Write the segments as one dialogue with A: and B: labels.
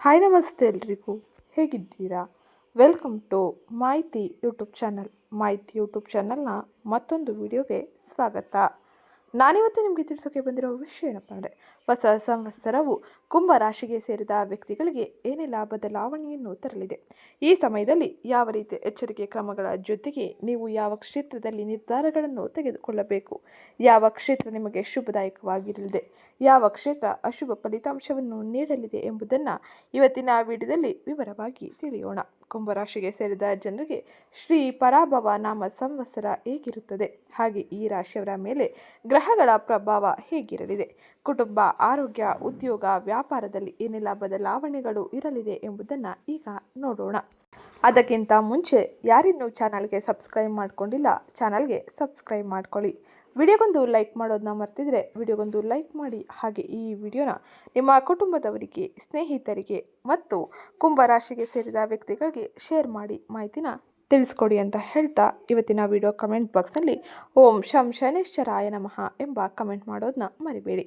A: Hi ನಮಸ್ತೆ ಎಲ್ರಿಗೂ ಹೇಗಿದ್ದೀರಾ? ವೆಲ್ಕಮ್ ಟು ಮಾಹಿತಿ ಯೂಟ್ಯೂಬ್ ಚಾನಲ್. ಮಾಹಿತಿ ಯೂಟ್ಯೂಬ್ ಚಾನಲ್ನ ಮತ್ತೊಂದು ವಿಡಿಯೋಗೆ ಸ್ವಾಗತ. ನಾನಿವತ್ತು ನಿಮಗೆ ತಿಳಿಸೋಕೆ ಬಂದಿರೋ ವಿಷಯ ಏನಪ್ಪ ಅಂದರೆ, ಹೊಸ ಸಂವತ್ಸರವು ಕುಂಭ ರಾಶಿಗೆ ಸೇರಿದ ವ್ಯಕ್ತಿಗಳಿಗೆ ಏನೆಲ್ಲ ಬದಲಾವಣೆಯನ್ನು ತರಲಿದೆ, ಈ ಸಮಯದಲ್ಲಿ ಯಾವ ರೀತಿಯ ಎಚ್ಚರಿಕೆ ಕ್ರಮಗಳ ಜೊತೆಗೆ ನೀವು ಯಾವ ಕ್ಷೇತ್ರದಲ್ಲಿ ನಿರ್ಧಾರಗಳನ್ನು ತೆಗೆದುಕೊಳ್ಳಬೇಕು, ಯಾವ ಕ್ಷೇತ್ರ ನಿಮಗೆ ಶುಭದಾಯಕವಾಗಿರಲಿದೆ, ಯಾವ ಕ್ಷೇತ್ರ ಅಶುಭ ಫಲಿತಾಂಶವನ್ನು ನೀಡಲಿದೆ ಎಂಬುದನ್ನು ಇವತ್ತಿನ ವಿಡಿಯೋದಲ್ಲಿ ವಿವರವಾಗಿ ತಿಳಿಯೋಣ. ಕುಂಭರಾಶಿಗೆ ಸೇರಿದ ಜನರಿಗೆ ಶ್ರೀ ಪರಾಭವ ನಾಮ ಸಂವತ್ಸರ ಹೇಗಿರುತ್ತದೆ, ಹಾಗೆ ಈ ರಾಶಿಯವರ ಮೇಲೆ ಗ್ರಹಗಳ ಪ್ರಭಾವ ಹೇಗಿರಲಿದೆ, ಕುಟುಂಬ, ಆರೋಗ್ಯ, ಉದ್ಯೋಗ, ವ್ಯಾಪಾರದಲ್ಲಿ ಏನೆಲ್ಲ ಬದಲಾವಣೆಗಳು ಇರಲಿದೆ ಎಂಬುದನ್ನು ಈಗ ನೋಡೋಣ. ಅದಕ್ಕಿಂತ ಮುಂಚೆ ಯಾರಿನ್ನೂ ಚಾನಲ್ಗೆ ಸಬ್ಸ್ಕ್ರೈಬ್ ಮಾಡಿಕೊಂಡಿಲ್ಲ, ಚಾನಲ್ಗೆ ಸಬ್ಸ್ಕ್ರೈಬ್ ಮಾಡ್ಕೊಳ್ಳಿ. ವಿಡಿಯೋಗೊಂದು ಲೈಕ್ ಮಾಡೋದನ್ನ ಮರ್ತಿದ್ರೆ ವಿಡಿಯೋಗೊಂದು ಲೈಕ್ ಮಾಡಿ. ಹಾಗೆ ಈ ವಿಡಿಯೋನ ನಿಮ್ಮ ಕುಟುಂಬದವರಿಗೆ, ಸ್ನೇಹಿತರಿಗೆ ಮತ್ತು ಕುಂಭರಾಶಿಗೆ ಸೇರಿದ ವ್ಯಕ್ತಿಗಳಿಗೆ ಶೇರ್ ಮಾಡಿ ಮಾಹಿತಿನ ತಿಳಿಸ್ಕೊಡಿ ಅಂತ ಹೇಳ್ತಾ, ಇವತ್ತಿನ ವಿಡಿಯೋ ಕಮೆಂಟ್ ಬಾಕ್ಸ್ನಲ್ಲಿ ಓಂ ಶಂ ಶನೇಶ್ವರಾಯ ನಮಃ ಎಂಬ ಕಮೆಂಟ್ ಮಾಡೋದನ್ನ ಮರಿಬೇಡಿ.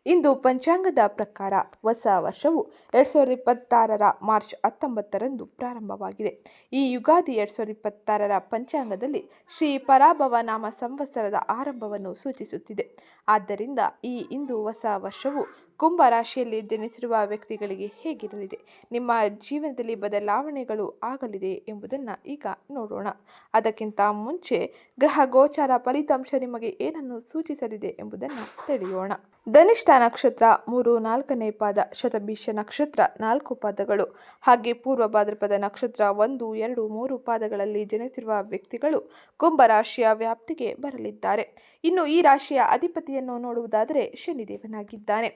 A: ಇಂದು ಪಂಚಾಂಗದ ಪ್ರಕಾರ ಹೊಸ ವರ್ಷವು 2026ರ ಮಾರ್ಚ್ 19ರಂದು ಪ್ರಾರಂಭವಾಗಿದೆ. ಈ ಯುಗಾದಿ 2026ರ ಪಂಚಾಂಗದಲ್ಲಿ ಶ್ರೀ ಪರಾಭವ ನಾಮ ಸಂವತ್ಸರದ ಆರಂಭವನ್ನು ಸೂಚಿಸುತ್ತಿದೆ. ಆದ್ದರಿಂದ ಈ ಇಂದು ಹೊಸ ವರ್ಷವು ಕುಂಭ ರಾಶಿಯಲ್ಲಿ ಜನಿಸಿರುವ ವ್ಯಕ್ತಿಗಳಿಗೆ ಹೇಗಿರಲಿದೆ, ನಿಮ್ಮ ಜೀವನದಲ್ಲಿ ಬದಲಾವಣೆಗಳು ಆಗಲಿದೆ ಎಂಬುದನ್ನು ಈಗ ನೋಡೋಣ. ಅದಕ್ಕಿಂತ ಮುಂಚೆ ಗ್ರಹ ಗೋಚಾರ ಫಲಿತಾಂಶ ನಿಮಗೆ ಏನನ್ನು ಸೂಚಿಸಲಿದೆ ಎಂಬುದನ್ನು ತಿಳಿಯೋಣ. ಧನಿಷ್ಠ ನಕ್ಷತ್ರ 3-4ನೇ ಪಾದ, ಶತಭಿಷ ನಕ್ಷತ್ರ 4 ಪಾದಗಳು, ಹಾಗೆ ಪೂರ್ವ ಭಾದ್ರಪದ ನಕ್ಷತ್ರ 1, 2, 3 ಪಾದಗಳಲ್ಲಿ ಜನಿಸಿರುವ ವ್ಯಕ್ತಿಗಳು ಕುಂಭರಾಶಿಯ ವ್ಯಾಪ್ತಿಗೆ ಬರಲಿದ್ದಾರೆ. ಇನ್ನು ಈ ರಾಶಿಯ ಅಧಿಪತಿಯನ್ನು ನೋಡುವುದಾದರೆ ಶನಿದೇವನಾಗಿದ್ದಾನೆ.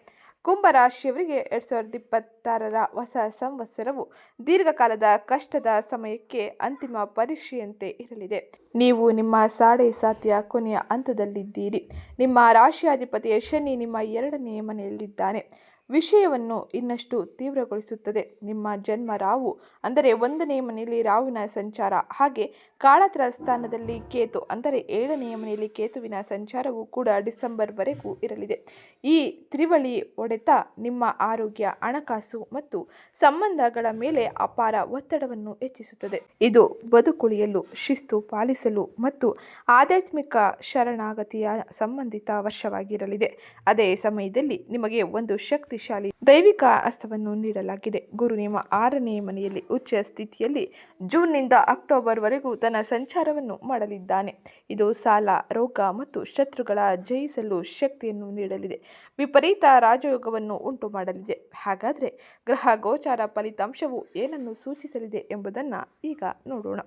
A: ಕುಂಭರಾಶಿಯವರಿಗೆ 2026ರ ಹೊಸ ಸಂವತ್ಸರವು ದೀರ್ಘಕಾಲದ ಕಷ್ಟದ ಸಮಯಕ್ಕೆ ಅಂತಿಮ ಪರೀಕ್ಷೆಯಂತೆ ಇರಲಿದೆ. ನೀವು ನಿಮ್ಮ ಸಾಡೆ ಸಾತಿಯ ಕೊನೆಯ ಹಂತದಲ್ಲಿದ್ದೀರಿ. ನಿಮ್ಮ ರಾಶಿಯಾಧಿಪತಿಯ ಶನಿ ನಿಮ್ಮ 2ನೇ ಮನೆಯಲ್ಲಿದ್ದಾನೆ. ವಿಷಯವನ್ನು ಇನ್ನಷ್ಟು ತೀವ್ರಗೊಳಿಸುತ್ತದೆ. ನಿಮ್ಮ ಜನ್ಮ ರಾಹು ಅಂದರೆ 1ನೇ ಮನೆಯಲ್ಲಿ ರಾಹುವಿನ ಸಂಚಾರ, ಹಾಗೆ ಕಾಳತ್ರ ಸ್ಥಾನದಲ್ಲಿ ಕೇತು ಅಂದರೆ 7ನೇ ಮನೆಯಲ್ಲಿ ಕೇತುವಿನ ಸಂಚಾರವು ಕೂಡ ಡಿಸೆಂಬರ್ವರೆಗೂ ಇರಲಿದೆ. ಈ ತ್ರಿವಳಿ ಹೊಡೆತ ನಿಮ್ಮ ಆರೋಗ್ಯ, ಹಣಕಾಸು ಮತ್ತು ಸಂಬಂಧಗಳ ಮೇಲೆ ಅಪಾರ ಒತ್ತಡವನ್ನು ಹೆಚ್ಚಿಸುತ್ತದೆ. ಇದು ಬದುಕುಳಿಯಲು, ಶಿಸ್ತು ಪಾಲಿಸಲು ಮತ್ತು ಆಧ್ಯಾತ್ಮಿಕ ಶರಣಾಗತಿಯ ಸಂಬಂಧಿತ ವರ್ಷವಾಗಿರಲಿದೆ. ಅದೇ ಸಮಯದಲ್ಲಿ ನಿಮಗೆ ಒಂದು ಶಕ್ತಿಶಾಲಿ ದೈವಿಕ ಹಸ್ತವನ್ನು ನೀಡಲಾಗಿದೆ. ಗುರು ನಿಮ್ಮ 6ನೇ ಮನೆಯಲ್ಲಿ ಉಚ್ಚ ಸ್ಥಿತಿಯಲ್ಲಿ ಜೂನ್ನಿಂದ ಅಕ್ಟೋಬರ್ವರೆಗೂ ತನ್ನ ಸಂಚಾರವನ್ನು ಮಾಡಲಿದ್ದಾನೆ. ಇದು ಸಾಲ, ರೋಗ ಮತ್ತು ಶತ್ರುಗಳ ಜಯಿಸಲು ಶಕ್ತಿಯನ್ನು ನೀಡಲಿದೆ. ವಿಪರೀತ ರಾಜಯೋಗವನ್ನು ಉಂಟು ಮಾಡಲಿದೆ. ಹಾಗಾದರೆ ಗ್ರಹ ಗೋಚಾರ ಫಲಿತಾಂಶವು ಏನನ್ನು ಸೂಚಿಸಲಿದೆ ಎಂಬುದನ್ನು ಈಗ ನೋಡೋಣ.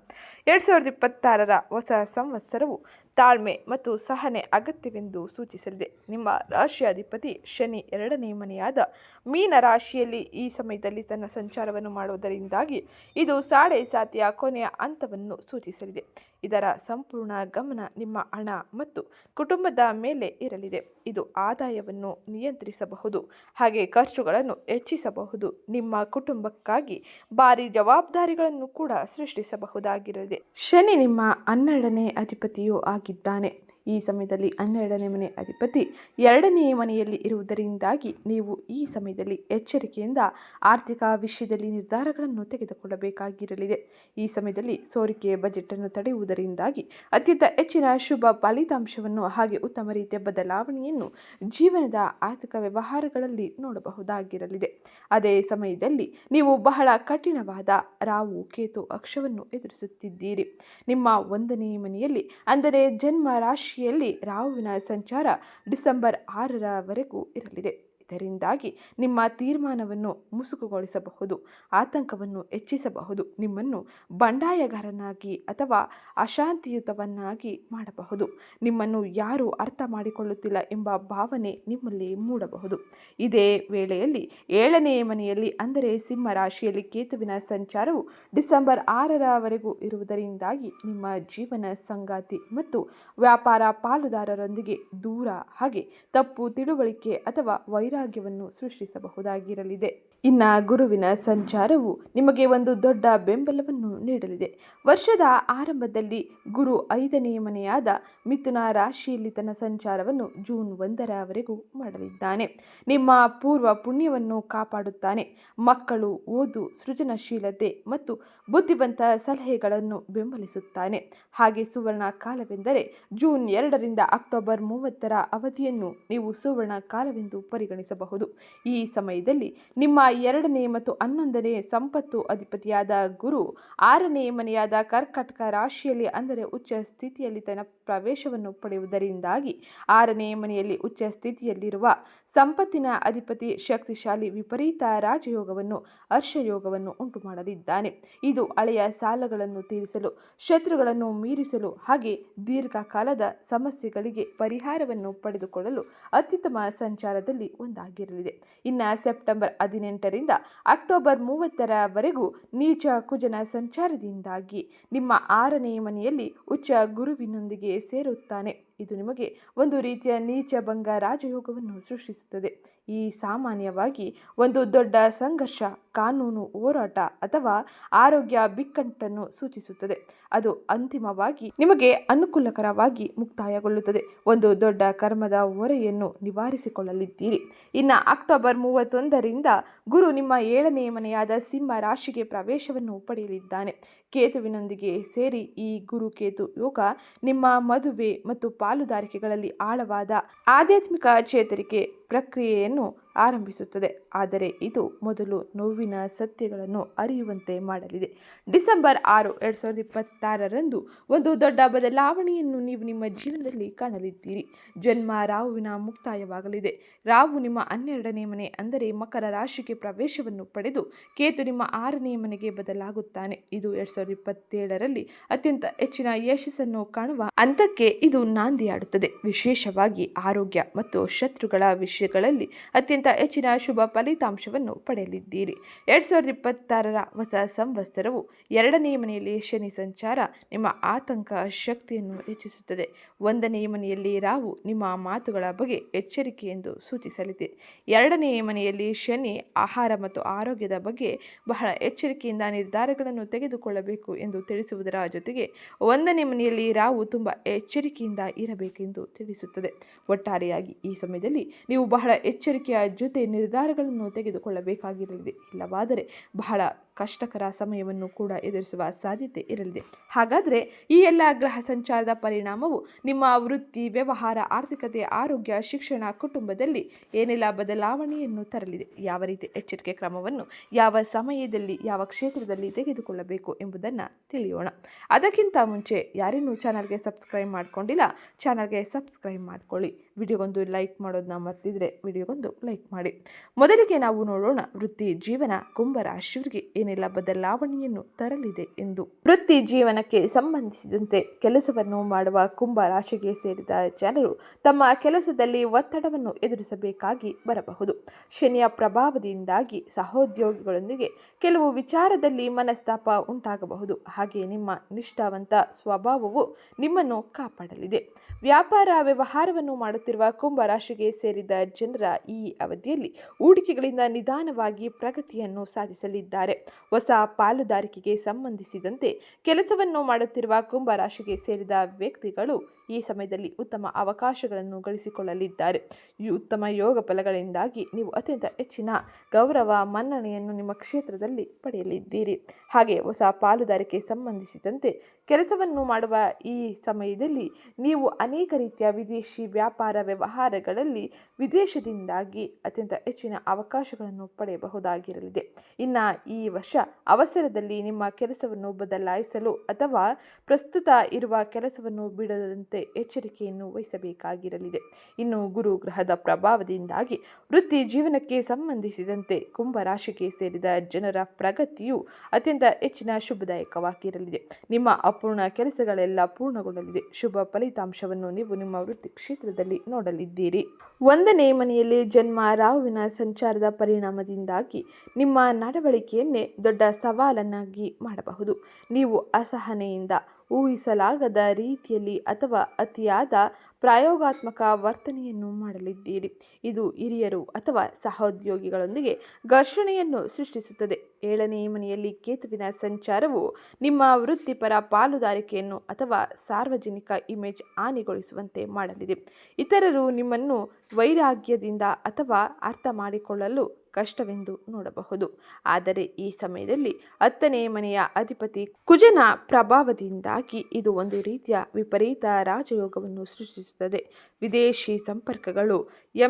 A: 2026ರ ಹೊಸ ಸಂವತ್ಸರವು ತಾಳ್ಮೆ ಮತ್ತು ಸಹನೆ ಅಗತ್ಯವೆಂದು ಸೂಚಿಸಲಿದೆ. ನಿಮ್ಮ ರಾಶಿಯಾಧಿಪತಿ ಶನಿ 2ನೇ ಮನೆಯಾದ ಮೀನ ರಾಶಿಯಲ್ಲಿ ಈ ಸಮಯದಲ್ಲಿ ತನ್ನ ಸಂಚಾರವನ್ನು ಮಾಡುವುದರಿಂದಾಗಿ ಇದು ಸಾಡೆ ಸಾತಿಯ ಕೊನೆಯ ಹಂತವನ್ನು ಸೂಚಿಸಲಿದೆ. ಇದರ ಸಂಪೂರ್ಣ ಗಮನ ನಿಮ್ಮ ಹಣ ಮತ್ತು ಕುಟುಂಬದ ಮೇಲೆ ಇರಲಿದೆ. ಇದು ಆದಾಯವನ್ನು ನಿಯಂತ್ರಿಸಬಹುದು, ಹಾಗೆ ಖರ್ಚುಗಳನ್ನು ಹೆಚ್ಚಿಸಬಹುದು. ನಿಮ್ಮ ಕುಟುಂಬಕ್ಕಾಗಿ ಭಾರಿ ಜವಾಬ್ದಾರಿಗಳನ್ನು ಕೂಡ ಸೃಷ್ಟಿಸಬಹುದಾಗಿರಲಿದೆ. ಶನಿ ನಿಮ್ಮ 12ನೇ ಅಧಿಪತಿಯೂ ಆಗಿದ್ದಾನೆ. ಈ ಸಮಯದಲ್ಲಿ 12ನೇ ಮನೆ ಅಧಿಪತಿ 2ನೇ ಮನೆಯಲ್ಲಿ ಇರುವುದರಿಂದಾಗಿ ನೀವು ಈ ಸಮಯದಲ್ಲಿ ಎಚ್ಚರಿಕೆಯಿಂದ ಆರ್ಥಿಕ ವಿಷಯದಲ್ಲಿ ನಿರ್ಧಾರಗಳನ್ನು ತೆಗೆದುಕೊಳ್ಳಬೇಕಾಗಿರಲಿದೆ. ಈ ಸಮಯದಲ್ಲಿ ಸೋರಿಕೆ ಬಜೆಟನ್ನು ತಡೆಯುವುದರಿಂದಾಗಿ ಅತ್ಯಂತ ಹೆಚ್ಚಿನ ಶುಭ ಫಲಿತಾಂಶವನ್ನು ಹಾಗೆ ಉತ್ತಮ ರೀತಿಯ ಬದಲಾವಣೆಯನ್ನು ಜೀವನದ ಆರ್ಥಿಕ ವ್ಯವಹಾರಗಳಲ್ಲಿ ನೋಡಬಹುದಾಗಿರಲಿದೆ. ಅದೇ ಸಮಯದಲ್ಲಿ ನೀವು ಬಹಳ ಕಠಿಣವಾದ ರಾಹು ಕೇತು ಅಕ್ಷವನ್ನು ಎದುರಿಸುತ್ತಿದ್ದೀರಿ. ನಿಮ್ಮ 1ನೇ ಮನೆಯಲ್ಲಿ ಅಂದರೆ ಜನ್ಮ ರಾಶಿಯಲ್ಲಿ ರಾಹುವಿನ ಸಂಚಾರ ಡಿಸೆಂಬರ್ 6ರವರೆಗೂ ಇರಲಿದೆ. ಇದರಿಂದಾಗಿ ನಿಮ್ಮ ತೀರ್ಮಾನವನ್ನು ಮುಸುಕುಗೊಳಿಸಬಹುದು, ಆತಂಕವನ್ನು ಹೆಚ್ಚಿಸಬಹುದು, ನಿಮ್ಮನ್ನು ಬಂಡಾಯಗಾರನಾಗಿ ಅಥವಾ ಅಶಾಂತಿಯುತವನ್ನಾಗಿ ಮಾಡಬಹುದು. ನಿಮ್ಮನ್ನು ಯಾರೂ ಅರ್ಥ ಮಾಡಿಕೊಳ್ಳುತ್ತಿಲ್ಲ ಎಂಬ ಭಾವನೆ ನಿಮ್ಮಲ್ಲಿ ಮೂಡಬಹುದು. ಇದೇ ವೇಳೆಯಲ್ಲಿ 7ನೇ ಮನೆಯಲ್ಲಿ ಅಂದರೆ ಸಿಂಹ ರಾಶಿಯಲ್ಲಿ ಕೇತುವಿನ ಸಂಚಾರವು ಡಿಸೆಂಬರ್ 6ರವರೆಗೂ ಇರುವುದರಿಂದಾಗಿ ನಿಮ್ಮ ಜೀವನ ಸಂಗಾತಿ ಮತ್ತು ವ್ಯಾಪಾರ ಪಾಲುದಾರರೊಂದಿಗೆ ದೂರ, ಹಾಗೆ ತಪ್ಪು ತಿಳುವಳಿಕೆ ಅಥವಾ ವೈರ ವೈರಾಗ್ಯವನ್ನು ಸೃಷ್ಟಿಸಬಹುದಾಗಿರಲಿದೆ. ಇನ್ನು ಗುರುವಿನ ಸಂಚಾರವು ನಿಮಗೆ ಒಂದು ದೊಡ್ಡ ಬೆಂಬಲವನ್ನು ನೀಡಲಿದೆ. ವರ್ಷದ ಆರಂಭದಲ್ಲಿ ಗುರು 5ನೇ ಮನೆಯಾದ ಮಿಥುನ ರಾಶಿಯಲ್ಲಿ ತನ್ನ ಸಂಚಾರವನ್ನು ಜೂನ್ 1ರವರೆಗೂ ಮಾಡಲಿದ್ದಾನೆ. ನಿಮ್ಮ ಪೂರ್ವ ಪುಣ್ಯವನ್ನು ಕಾಪಾಡುತ್ತಾನೆ. ಮಕ್ಕಳು, ಓದು, ಸೃಜನಶೀಲತೆ ಮತ್ತು ಬುದ್ಧಿವಂತ ಸಲಹೆಗಳನ್ನು ಬೆಂಬಲಿಸುತ್ತಾನೆ. ಹಾಗೆ ಸುವರ್ಣ ಕಾಲವೆಂದರೆ ಜೂನ್ 2ರಿಂದ ಅಕ್ಟೋಬರ್ 30ರ ಅವಧಿಯನ್ನು ನೀವು ಸುವರ್ಣ ಕಾಲವೆಂದು ಪರಿಗಣಿಸಬಹುದು. ಈ ಸಮಯದಲ್ಲಿ ನಿಮ್ಮ 2ನೇ ಮತ್ತು 11ನೇ ಸಂಪತ್ತು ಅಧಿಪತಿಯಾದ ಗುರು 6ನೇ ಮನೆಯಾದ ಕರ್ಕಾಟಕ ರಾಶಿಯಲ್ಲಿ ಅಂದರೆ ಉಚ್ಚ ಸ್ಥಿತಿಯಲ್ಲಿ ತನ್ನ ಪ್ರವೇಶವನ್ನು ಪಡೆಯುವುದರಿಂದಾಗಿ 6ನೇ ಮನೆಯಲ್ಲಿ ಉಚ್ಚ ಸ್ಥಿತಿಯಲ್ಲಿರುವ ಸಂಪತ್ತಿನ ಅಧಿಪತಿ ಶಕ್ತಿಶಾಲಿ ವಿಪರೀತ ರಾಜಯೋಗವನ್ನು ಹರ್ಷಯೋಗವನ್ನು ಉಂಟು ಮಾಡಲಿದ್ದಾನೆ. ಇದು ಹಳೆಯ ಸಾಲಗಳನ್ನು ತೀರಿಸಲು, ಶತ್ರುಗಳನ್ನು ಮೀರಿಸಲು ಹಾಗೆ ದೀರ್ಘಕಾಲದ ಸಮಸ್ಯೆಗಳಿಗೆ ಪರಿಹಾರವನ್ನು ಪಡೆದುಕೊಳ್ಳಲು ಅತ್ಯುತ್ತಮ ಸಂಚಾರದಲ್ಲಿ ಒಂದಾಗಿರಲಿದೆ. ಇನ್ನು ಸೆಪ್ಟೆಂಬರ್ 18ರಿಂದ ಅಕ್ಟೋಬರ್ 30ರವರೆಗೂ ನೀಚ ಕುಜನ ಸಂಚಾರದಿಂದಾಗಿ ನಿಮ್ಮ 6ನೇ ಮನೆಯಲ್ಲಿ ಉಚ್ಚ ಗುರುವಿನೊಂದಿಗೆ ಸೇರುತ್ತಾನೆ. ಇದು ನಿಮಗೆ ಒಂದು ರೀತಿಯ ನೀಚ ಭಂಗ ರಾಜಯೋಗವನ್ನು ಸೃಷ್ಟಿಸುತ್ತದೆ. ಈ ಸಾಮಾನ್ಯವಾಗಿ ಒಂದು ದೊಡ್ಡ ಸಂಘರ್ಷ, ಕಾನೂನು ಹೋರಾಟ ಅಥವಾ ಆರೋಗ್ಯ ಬಿಕ್ಕಟ್ಟನ್ನು ಸೂಚಿಸುತ್ತದೆ. ಅದು ಅಂತಿಮವಾಗಿ ನಿಮಗೆ ಅನುಕೂಲಕರವಾಗಿ ಮುಕ್ತಾಯಗೊಳ್ಳುತ್ತದೆ. ಒಂದು ದೊಡ್ಡ ಕರ್ಮದ ಹೊರೆಯನ್ನು ನಿವಾರಿಸಿಕೊಳ್ಳಲಿದ್ದೀರಿ. ಇನ್ನು ಅಕ್ಟೋಬರ್ 31ರಿಂದ ಗುರು ನಿಮ್ಮ 7ನೇ ಮನೆಯಾದ ಸಿಂಹ ರಾಶಿಗೆ ಪ್ರವೇಶವನ್ನು ಪಡೆಯಲಿದ್ದಾನೆ. ಕೇತುವಿನೊಂದಿಗೆ ಸೇರಿ ಈ ಗುರು ಕೇತು ಯೋಗ ನಿಮ್ಮ ಮದುವೆ ಮತ್ತು ಪಾಲುದಾರಿಕೆಗಳಲ್ಲಿ ಆಳವಾದ ಆಧ್ಯಾತ್ಮಿಕ ಚೇತರಿಕೆ ಪ್ರಕ್ರಿಯೆಯನ್ನು ಆರಂಭಿಸುತ್ತದೆ. ಆದರೆ ಇದು ಮೊದಲು ನೋವಿನ ಸತ್ಯಗಳನ್ನು ಅರಿಯುವಂತೆ ಮಾಡಲಿದೆ. ಡಿಸೆಂಬರ್ 6, 2026ರಂದು ಒಂದು ದೊಡ್ಡ ಬದಲಾವಣೆಯನ್ನು ನೀವು ನಿಮ್ಮ ಜೀವನದಲ್ಲಿ ಕಾಣಲಿದ್ದೀರಿ. ಜನ್ಮ ರಾಹುವಿನ ಮುಕ್ತಾಯವಾಗಲಿದೆ. ರಾಹು ನಿಮ್ಮ 12ನೇ ಮನೆ ಅಂದರೆ ಮಕರ ರಾಶಿಗೆ ಪ್ರವೇಶವನ್ನು ಪಡೆದು ಕೇತು ನಿಮ್ಮ 6ನೇ ಮನೆಗೆ ಬದಲಾಗುತ್ತಾನೆ. ಇದು 2027ರಲ್ಲಿ ಅತ್ಯಂತ ಹೆಚ್ಚಿನ ಯಶಸ್ಸನ್ನು ಕಾಣುವ ಹಂತಕ್ಕೆ ಇದು ನಾಂದಿಯಾಡುತ್ತದೆ. ವಿಶೇಷವಾಗಿ ಆರೋಗ್ಯ ಮತ್ತು ಶತ್ರುಗಳ ವಿಷಯಗಳಲ್ಲಿ ಅತ್ಯಂತ ಹೆಚ್ಚಿನ ಶುಭ ಫಲಿತಾಂಶವನ್ನು ಪಡೆಯಲಿದ್ದೀರಿ. 2026ರ ಹೊಸ ಸಂವತ್ಸರವು 2ನೇ ಮನೆಯಲ್ಲಿ ಶನಿ ಸಂಚಾರ ನಿಮ್ಮ ಆತಂಕ ಶಕ್ತಿಯನ್ನು ಹೆಚ್ಚಿಸುತ್ತದೆ. 1ನೇ ಮನೆಯಲ್ಲಿ ರಾಹು ನಿಮ್ಮ ಮಾತುಗಳ ಬಗ್ಗೆ ಎಚ್ಚರಿಕೆ ಎಂದು ಸೂಚಿಸಲಿದೆ. 2ನೇ ಮನೆಯಲ್ಲಿ ಶನಿ ಆಹಾರ ಮತ್ತು ಆರೋಗ್ಯದ ಬಗ್ಗೆ ಬಹಳ ಎಚ್ಚರಿಕೆಯಿಂದ ನಿರ್ಧಾರಗಳನ್ನು ತೆಗೆದುಕೊಳ್ಳಬೇಕು ಎಂದು ತಿಳಿಸುವುದರ ಜೊತೆಗೆ 1ನೇ ಮನೆಯಲ್ಲಿ ರಾಹು ತುಂಬ ಎಚ್ಚರಿಕೆಯಿಂದ ಇರಬೇಕೆಂದು ತಿಳಿಸುತ್ತದೆ. ಒಟ್ಟಾರೆಯಾಗಿ ಈ ಸಮಯದಲ್ಲಿ ನೀವು ಬಹಳ ಎಚ್ಚರಿಕೆಯ ಜೊತೆ ನಿರ್ಧಾರಗಳನ್ನು ತೆಗೆದುಕೊಳ್ಳಬೇಕಾಗಿರಲಿದೆ. ಇಲ್ಲವಾದರೆ ಬಹಳ ಕಷ್ಟಕರ ಸಮಯವನ್ನು ಕೂಡ ಎದುರಿಸುವ ಸಾಧ್ಯತೆ ಇರಲಿದೆ. ಹಾಗಾದರೆ ಈ ಎಲ್ಲ ಗ್ರಹ ಸಂಚಾರದ ಪರಿಣಾಮವು ನಿಮ್ಮ ವೃತ್ತಿ, ವ್ಯವಹಾರ, ಆರ್ಥಿಕತೆ, ಆರೋಗ್ಯ, ಶಿಕ್ಷಣ, ಕುಟುಂಬದಲ್ಲಿ ಏನೆಲ್ಲ ಬದಲಾವಣೆಯನ್ನು ತರಲಿದೆ, ಯಾವ ರೀತಿ ಎಚ್ಚರಿಕೆ ಕ್ರಮವನ್ನು ಯಾವ ಸಮಯದಲ್ಲಿ ಯಾವ ಕ್ಷೇತ್ರದಲ್ಲಿ ತೆಗೆದುಕೊಳ್ಳಬೇಕು ಎಂಬುದನ್ನು ತಿಳಿಯೋಣ. ಅದಕ್ಕಿಂತ ಮುಂಚೆ ಯಾರೇನೂ ಚಾನಲ್ಗೆ ಸಬ್ಸ್ಕ್ರೈಬ್ ಮಾಡ್ಕೊಂಡಿಲ್ಲ, ಚಾನಲ್ಗೆ ಸಬ್ಸ್ಕ್ರೈಬ್ ಮಾಡ್ಕೊಳ್ಳಿ. ವಿಡಿಯೋಗೊಂದು ಲೈಕ್ ಮಾಡೋದನ್ನ ಮರ್ತಿದ್ರೆ ವಿಡಿಯೋಗೊಂದು ಲೈಕ್ ಮಾಡಿ. ಮೊದಲಿಗೆ ನಾವು ನೋಡೋಣ ವೃತ್ತಿ ಜೀವನ ಕುಂಭರಾಶಿಯವರಿಗೆ ಏನೆಲ್ಲ ಬದಲಾವಣೆಯನ್ನು ತರಲಿದೆ ಎಂದು. ವೃತ್ತಿ ಜೀವನಕ್ಕೆ ಸಂಬಂಧಿಸಿದಂತೆ ಕೆಲಸವನ್ನು ಮಾಡುವ ಕುಂಭ ರಾಶಿಗೆ ಸೇರಿದ ಜನರು ತಮ್ಮ ಕೆಲಸದಲ್ಲಿ ಒತ್ತಡವನ್ನು ಎದುರಿಸಬೇಕಾಗಿ ಬರಬಹುದು. ಶನಿಯ ಪ್ರಭಾವದಿಂದಾಗಿ ಸಹೋದ್ಯೋಗಿಗಳೊಂದಿಗೆ ಕೆಲವು ವಿಚಾರದಲ್ಲಿ ಮನಸ್ತಾಪ ಉಂಟಾಗಬಹುದು. ಹಾಗೆ ನಿಮ್ಮ ನಿಷ್ಠಾವಂತ ಸ್ವಭಾವವು ನಿಮ್ಮನ್ನು ಕಾಪಾಡಲಿದೆ. ವ್ಯಾಪಾರ ವ್ಯವಹಾರವನ್ನು ಮಾಡುತ್ತಿರುವ ಕುಂಭ ರಾಶಿಗೆ ಸೇರಿದ ಜನರ ಈ ಅವಧಿಯಲ್ಲಿ ಹೂಡಿಕೆಗಳಿಂದ ನಿಧಾನವಾಗಿ ಪ್ರಗತಿಯನ್ನು ಸಾಧಿಸಲಿದ್ದಾರೆ. ಹೊಸ ಪಾಲುದಾರಿಕೆಗೆ ಸಂಬಂಧಿಸಿದಂತೆ ಕೆಲಸವನ್ನು ಮಾಡುತ್ತಿರುವ ಕುಂಭ ರಾಶಿಗೆ ಸೇರಿದ ವ್ಯಕ್ತಿಗಳು ಈ ಸಮಯದಲ್ಲಿ ಉತ್ತಮ ಅವಕಾಶಗಳನ್ನು ಗಳಿಸಿಕೊಳ್ಳಲಿದ್ದಾರೆ. ಈ ಉತ್ತಮ ಯೋಗ ಫಲಗಳಿಂದಾಗಿ ನೀವು ಅತ್ಯಂತ ಹೆಚ್ಚಿನ ಗೌರವ ಮನ್ನಣೆಯನ್ನು ನಿಮ್ಮ ಕ್ಷೇತ್ರದಲ್ಲಿ ಪಡೆಯಲಿದ್ದೀರಿ. ಹಾಗೆ ಹೊಸ ಪಾಲುದಾರಿಕೆ ಸಂಬಂಧಿಸಿದಂತೆ ಕೆಲಸವನ್ನು ಮಾಡುವ ಈ ಸಮಯದಲ್ಲಿ ನೀವು ಅನೇಕ ರೀತಿಯ ವಿದೇಶಿ ವ್ಯಾಪಾರ ವ್ಯವಹಾರಗಳಲ್ಲಿ ವಿದೇಶದಿಂದಾಗಿ ಅತ್ಯಂತ ಹೆಚ್ಚಿನ ಅವಕಾಶಗಳನ್ನು ಪಡೆಯಬಹುದಾಗಿರಲಿದೆ. ಇನ್ನು ಈ ವರ್ಷ ಅವಸರದಲ್ಲಿ ನಿಮ್ಮ ಕೆಲಸವನ್ನು ಬದಲಾಯಿಸಲು ಅಥವಾ ಪ್ರಸ್ತುತ ಇರುವ ಕೆಲಸವನ್ನು ಬಿಡದಂತೆ ಎಚ್ಚರಿಕೆಯನ್ನು ವಹಿಸಬೇಕಾಗಿರಲಿದೆ. ಇನ್ನು ಗುರು ಗ್ರಹದ ಪ್ರಭಾವದಿಂದಾಗಿ ವೃತ್ತಿ ಜೀವನಕ್ಕೆ ಸಂಬಂಧಿಸಿದಂತೆ ಕುಂಭ ರಾಶಿಗೆ ಸೇರಿದ ಜನರ ಪ್ರಗತಿಯು ಅತ್ಯಂತ ಹೆಚ್ಚಿನ ಶುಭದಾಯಕವಾಗಿರಲಿದೆ. ನಿಮ್ಮ ಅಪೂರ್ಣ ಕೆಲಸಗಳೆಲ್ಲ ಪೂರ್ಣಗೊಳ್ಳಲಿದೆ. ಶುಭ ಫಲಿತಾಂಶವನ್ನು ನೀವು ನಿಮ್ಮ ವೃತ್ತಿ ಕ್ಷೇತ್ರದಲ್ಲಿ ನೋಡಲಿದ್ದೀರಿ. 1ನೇ ಮನೆಯಲ್ಲಿ ಜನ್ಮ ರಾಹುವಿನ ಸಂಚಾರದ ಪರಿಣಾಮದಿಂದಾಗಿ ನಿಮ್ಮ ನಡವಳಿಕೆಯನ್ನೇ ದೊಡ್ಡ ಸವಾಲನ್ನಾಗಿ ಮಾಡಬಹುದು. ನೀವು ಅಸಹನೆಯಿಂದ ಊಹಿಸಲಾಗದ ರೀತಿಯಲ್ಲಿ ಅಥವಾ ಅತಿಯಾದ ಪ್ರಾಯೋಗಾತ್ಮಕ ವರ್ತನೆಯನ್ನು ಮಾಡಲಿದ್ದೀರಿ. ಇದು ಹಿರಿಯರು ಅಥವಾ ಸಹೋದ್ಯೋಗಿಗಳೊಂದಿಗೆ ಘರ್ಷಣೆಯನ್ನು ಸೃಷ್ಟಿಸುತ್ತದೆ. 7ನೇ ಮನೆಯಲ್ಲಿ ಕೇತುವಿನ ಸಂಚಾರವು ನಿಮ್ಮ ವೃತ್ತಿಪರ ಪಾಲುದಾರಿಕೆಯನ್ನು ಅಥವಾ ಸಾರ್ವಜನಿಕ ಇಮೇಜ್ ಹಾನಿಗೊಳಿಸುವಂತೆ ಮಾಡಲಿದೆ. ಇತರರು ನಿಮ್ಮನ್ನು ವೈರಾಗ್ಯದಿಂದ ಅಥವಾ ಅರ್ಥ ಮಾಡಿಕೊಳ್ಳಲು ಕಷ್ಟವೆಂದು ನೋಡಬಹುದು. ಆದರೆ ಈ ಸಮಯದಲ್ಲಿ 10ನೇ ಮನೆಯ ಅಧಿಪತಿ ಕುಜನ ಪ್ರಭಾವದಿಂದಾಗಿ ಇದು ಒಂದು ರೀತಿಯ ವಿಪರೀತ ರಾಜಯೋಗವನ್ನು ಸೃಷ್ಟಿಸುತ್ತದೆ. ವಿದೇಶಿ ಸಂಪರ್ಕಗಳು,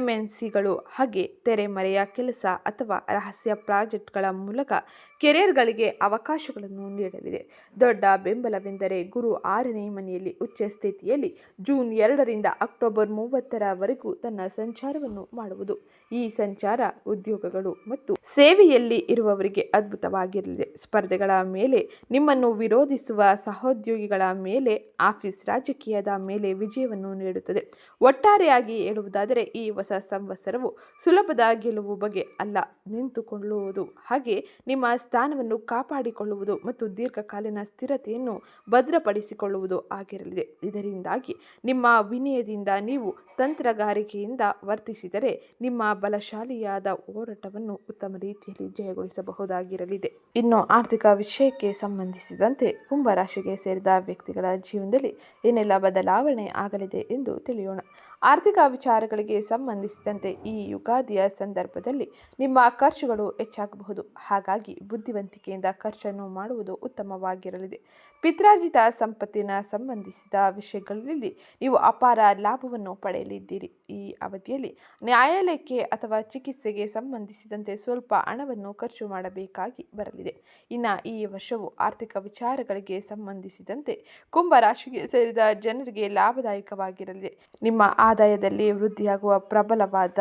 A: MNCಗಳು ಹಾಗೆ ತೆರೆಮರೆಯ ಕೆಲಸ ಅಥವಾ ರಹಸ್ಯ ಪ್ರಾಜೆಕ್ಟ್ಗಳ ಮೂಲಕ ಕೆರಿಯರ್ಗಳಿಗೆ ಅವಕಾಶಗಳನ್ನು ನೀಡಲಿದೆ. ದೊಡ್ಡ ಬೆಂಬಲವೆಂದರೆ ಗುರು 6ನೇ ಮನೆಯಲ್ಲಿ ಉಚ್ಚ ಸ್ಥಿತಿಯಲ್ಲಿ ಜೂನ್ 2ರಿಂದ ಅಕ್ಟೋಬರ್ 30ರವರೆಗೂ ತನ್ನ ಸಂಚಾರವನ್ನು ಮಾಡುವುದು. ಈ ಸಂಚಾರ ಉದ್ಯೋಗಗಳು ಮತ್ತು ಸೇವೆಯಲ್ಲಿ ಇರುವವರಿಗೆ ಅದ್ಭುತವಾಗಿರಲಿದೆ. ಸ್ಪರ್ಧೆಗಳ ಮೇಲೆ, ನಿಮ್ಮನ್ನು ವಿರೋಧಿಸುವ ಸಹೋದ್ಯೋಗಿಗಳ ಮೇಲೆ, ಆಫೀಸ್ ರಾಜಕೀಯದ ಮೇಲೆ ವಿಜಯವನ್ನು ನೀಡುತ್ತದೆ. ಒಟ್ಟಾರೆಯಾಗಿ ಹೇಳುವುದಾದರೆ ಈ ಹೊಸ ಸಂವತ್ಸರವು ಸುಲಭದ ಗೆಲುವು ಬಗ್ಗೆ ಅಲ್ಲ, ನಿಂತುಕೊಳ್ಳುವುದು ಹಾಗೆ ನಿಮ್ಮ ಸ್ಥಾನವನ್ನು ಕಾಪಾಡಿಕೊಳ್ಳುವುದು ಮತ್ತು ದೀರ್ಘಕಾಲೀನ ಸ್ಥಿರತೆಯನ್ನು ಭದ್ರಪಡಿಸಿಕೊಳ್ಳುವುದು ಆಗಿರಲಿದೆ. ಇದರಿಂದಾಗಿ ನಿಮ್ಮ ವಿನಯದಿಂದ ನೀವು ತಂತ್ರಗಾರಿಕೆಯಿಂದ ವರ್ತಿಸಿದರೆ ನಿಮ್ಮ ಬಲಶಾಲಿಯಾದ ಹೋರಾಟವನ್ನು ಉತ್ತಮ ರೀತಿಯಲ್ಲಿ ಜಯಗೊಳಿಸಬಹುದಾಗಿರಲಿದೆ. ಇನ್ನು ಆರ್ಥಿಕ ವಿಷಯಕ್ಕೆ ಸಂಬಂಧಿಸಿದಂತೆ ಕುಂಭರಾಶಿಗೆ ಸೇರಿದ ವ್ಯಕ್ತಿಗಳ ಜೀವನದಲ್ಲಿ ಏನೆಲ್ಲ ಬದಲಾವಣೆ ಆಗಲಿದೆ ಎಂದು ತಿಳಿಯೋಣ. ಆರ್ಥಿಕ ವಿಚಾರಗಳಿಗೆ ಸಂಬಂಧಿಸಿದಂತೆ ಈ ಯುಗಾದಿಯ ಸಂದರ್ಭದಲ್ಲಿ ನಿಮ್ಮ ಖರ್ಚುಗಳು ಹೆಚ್ಚಾಗಬಹುದು. ಹಾಗಾಗಿ ಬುದ್ಧಿವಂತಿಕೆಯಿಂದ ಖರ್ಚನ್ನು ಮಾಡುವುದು ಉತ್ತಮವಾಗಿರಲಿದೆ. ಪಿತ್ರಾರ್ಜಿತ ಸಂಪತ್ತಿನ ಸಂಬಂಧಿಸಿದ ವಿಷಯಗಳಲ್ಲಿ ನೀವು ಅಪಾರ ಲಾಭವನ್ನು ಪಡೆಯಲಿದ್ದೀರಿ. ಈ ಅವಧಿಯಲ್ಲಿ ನ್ಯಾಯಾಲಯಕ್ಕೆ ಅಥವಾ ಚಿಕಿತ್ಸೆಗೆ ಸಂಬಂಧಿಸಿದಂತೆ ಸ್ವಲ್ಪ ಹಣವನ್ನು ಖರ್ಚು ಮಾಡಬೇಕಾಗಿ ಬರಲಿದೆ. ಇನ್ನು ಈ ವರ್ಷವು ಆರ್ಥಿಕ ವಿಚಾರಗಳಿಗೆ ಸಂಬಂಧಿಸಿದಂತೆ ಕುಂಭರಾಶಿಗೆ ಸೇರಿದ ಜನರಿಗೆ ಲಾಭದಾಯಕವಾಗಿರಲಿದೆ. ನಿಮ್ಮ ಆದಾಯದಲ್ಲಿ ವೃದ್ಧಿಯಾಗುವ ಪ್ರಬಲವಾದ